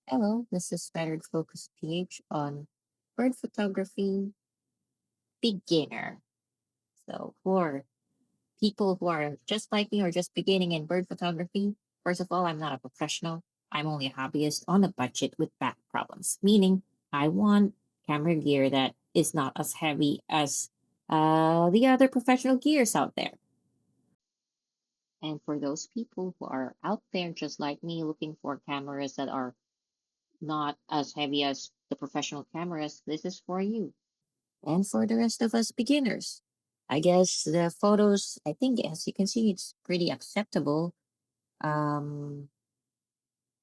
Hello, this is Scattered Focus PH on bird photography beginner. So, for people who are just like me or just beginning in bird photography, first of all, I'm not a professional. I'm only a hobbyist on a budget with back problems, meaning I want camera gear that is not as heavy as the other professional gears out there. And for those people who are out there just like me looking for cameras that are not as heavy as the professional cameras, this is for you. And for the rest of us beginners, I guess the photos, I think, as you can see, it's pretty acceptable. Um,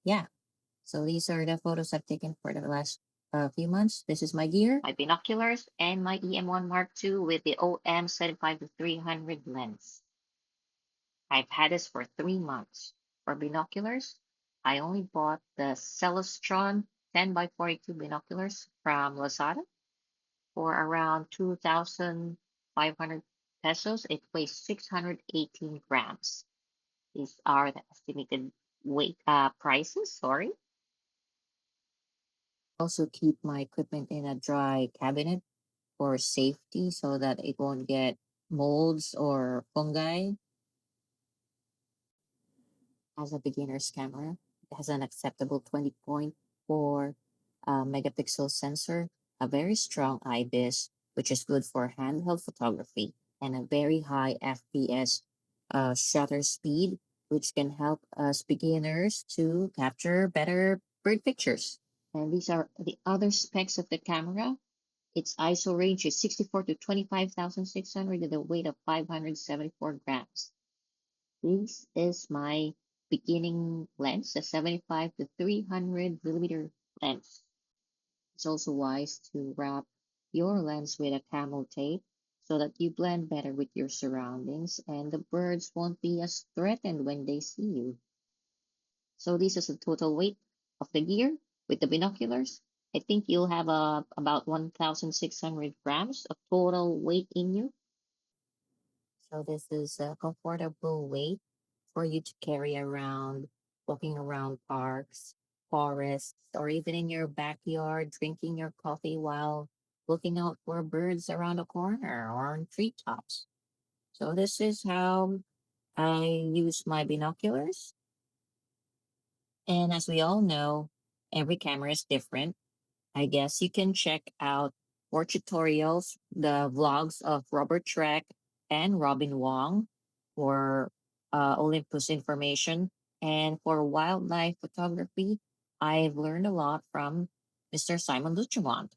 yeah. So these are the photos I've taken for the last few months. This is my gear, my binoculars, and my EM1 Mark II with the OM75 to 300 lens. I've had this for 3 months. For binoculars, I only bought the Celestron 10 by 42 binoculars from Lazada for around 2,500 pesos. It weighs 618 grams. These are the estimated weight prices. Sorry. Also keep my equipment in a dry cabinet for safety so that it won't get molds or fungi. As a beginner's camera, it has an acceptable 20.4 megapixel sensor, a very strong IBIS, which is good for handheld photography, and a very high FPS shutter speed, which can help us beginners to capture better bird pictures. And these are the other specs of the camera. Its ISO range is 64 to 25,600 with a weight of 574 grams. This is my beginning lens, a 75 to 300 millimeter lens. It's also wise to wrap your lens with a camel tape so that you blend better with your surroundings and the birds won't be as threatened when they see you. So this is the total weight of the gear with the binoculars. I think you'll have about 1,600 grams of total weight in you. So this is a comfortable weight for you to carry around, walking around parks, forests, or even in your backyard, drinking your coffee while looking out for birds around the corner or on treetops. So this is how I use my binoculars. And as we all know, every camera is different. I guess you can check out more tutorials, the vlogs of Robert Trek and Robin Wong for Olympus information. And for wildlife photography, I've learned a lot from Mr. Simon Luchamont.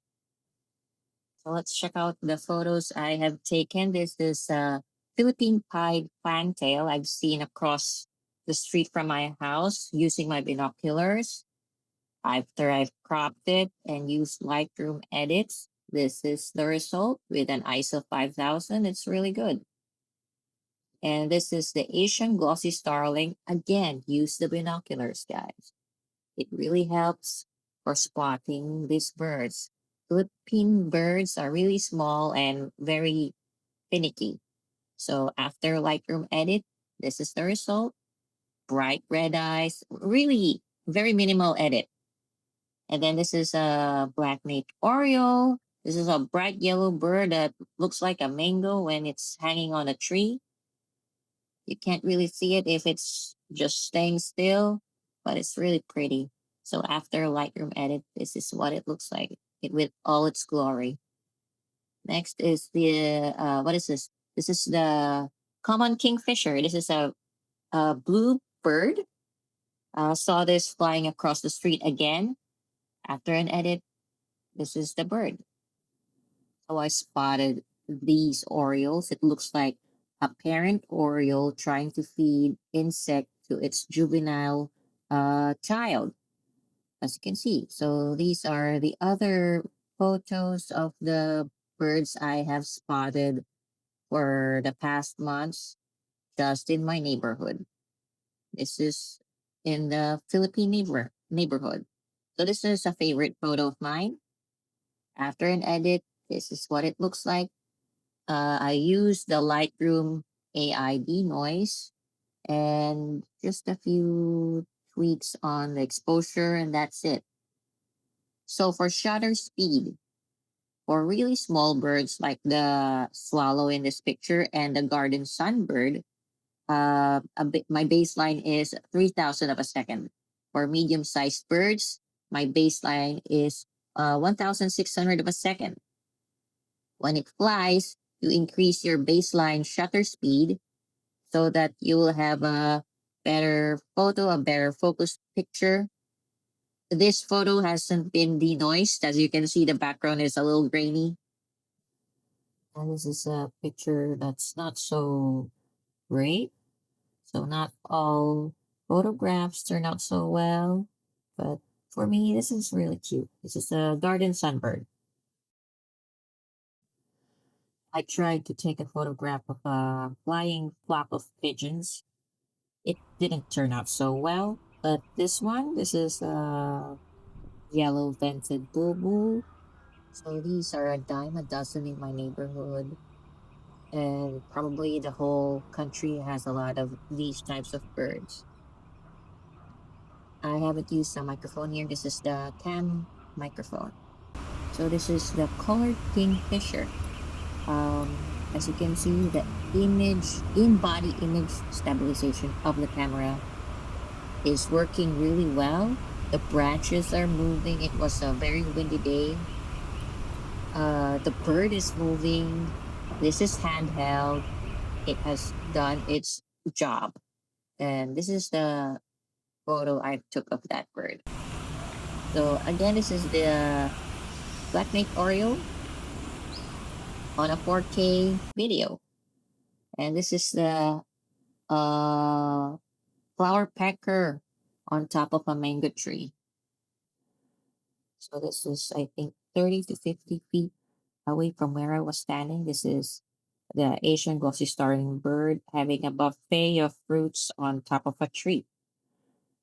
So let's check out the photos I have taken. This is a Philippine pied fantail I've seen across the street from my house using my binoculars. After I've cropped it and used Lightroom edits, this is the result with an ISO 5000. It's really good. And this is the Asian glossy starling. Again, use the binoculars, guys. It really helps for spotting these birds. Philippine birds are really small and very finicky. So after Lightroom edit, this is the result. Bright red eyes, really very minimal edit. And then this is a black-naped oriole. This is a bright yellow bird that looks like a mango when it's hanging on a tree. You can't really see it if it's just staying still, but it's really pretty. So after Lightroom edit, this is what it looks like it with all its glory. Next is the what is this? This is the common kingfisher. This is a blue bird. Saw this flying across the street again. After an edit, this is the bird. So I spotted these orioles. It looks like a parent oriole trying to feed insect to its juvenile child, as you can see. So these are the other photos of the birds I have spotted for the past months just in my neighborhood. This is in the Philippine neighborhood. So this is a favorite photo of mine. After an edit, this is what it looks like. I use the Lightroom AI noise and just a few tweaks on the exposure, and that's it. So for shutter speed, for really small birds like the swallow in this picture and the garden sunbird, my baseline is 3,000 of a second. For medium-sized birds, my baseline is 1,600 of a second. When it flies, you increase your baseline shutter speed so that you will have a better photo, a better focused picture. This photo hasn't been denoised. As you can see, the background is a little grainy. And this is a picture that's not so great. So not all photographs turn out so well. But for me, this is really cute. This is a garden sunbird. I tried to take a photograph of a flying flock of pigeons. It didn't turn out so well. But this is a yellow vented bulbul. So these are a dime a dozen in my neighborhood. And probably the whole country has a lot of these types of birds. I haven't used a microphone here. This is the cam microphone. So this is the colored kingfisher. As you can see, the in-body image stabilization of the camera is working really well. The branches are moving. It was a very windy day. The bird is moving. This is handheld. It has done its job. And this is the photo I took of that bird. So again, this is the Blackmate Oreo on a 4K video. And this is the uh, flower pecker on top of a mango tree. So this is, I think, 30 to 50 feet away from where I was standing. This is the Asian glossy starling bird having a buffet of fruits on top of a tree,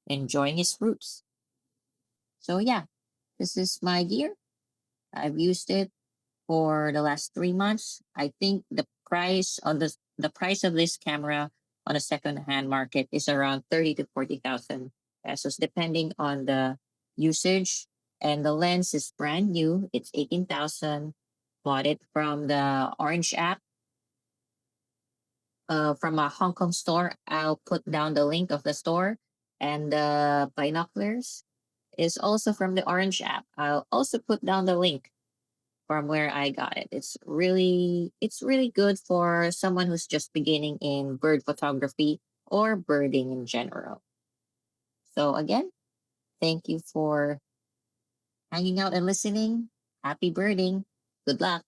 enjoying his fruits. So yeah, this is my gear. I've used it for the last 3 months. I think the price of this camera on a second-hand market is around 30 to 40,000 pesos, depending on the usage. And the lens is brand new. It's 18,000. Bought it from the Orange app, from a Hong Kong store. I'll put down the link of the store. And the binoculars is also from the Orange app. I'll also put down the link from where I got it. It's really good for someone who's just beginning in bird photography or birding in general. So again, thank you for hanging out and listening. Happy birding. Good luck.